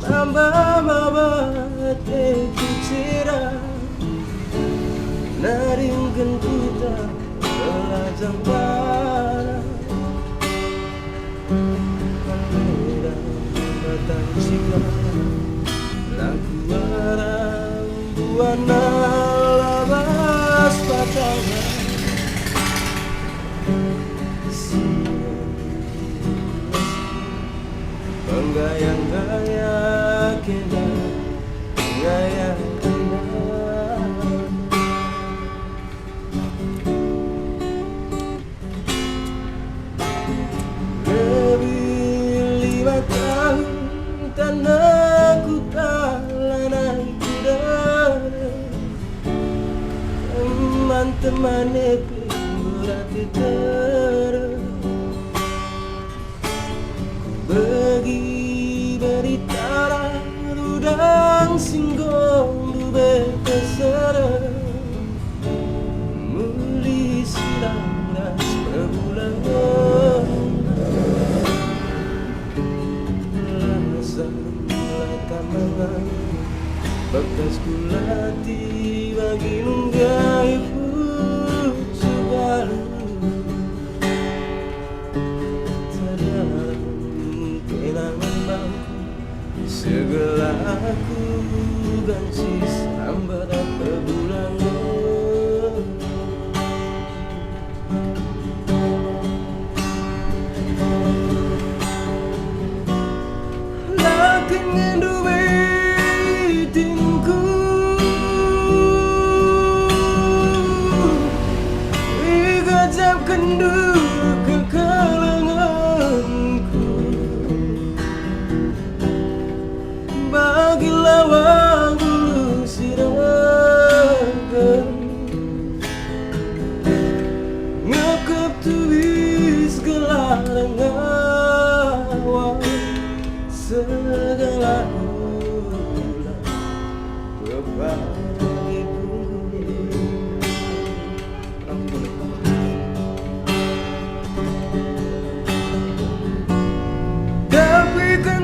Ambamabate kucira naringkan kita belajang para berbeda batang jika lagu arang buana labas patangan penggayang-gaya kita gayang lebih 5 tahun tanahku talanai kuda teman-teman itu berarti bagi berita rudang singgong dube pesara muli silang ras perbulan langsam mulai tamangan bekas kulati bagi nunggai pucu baru segala aku ganti sambar perbulan lagi ngenduwe tingku igajab kendu kekalanganku bagi lawang dulu siragan ngekep tulis gelarang awal segala ulang berbagi tapi kan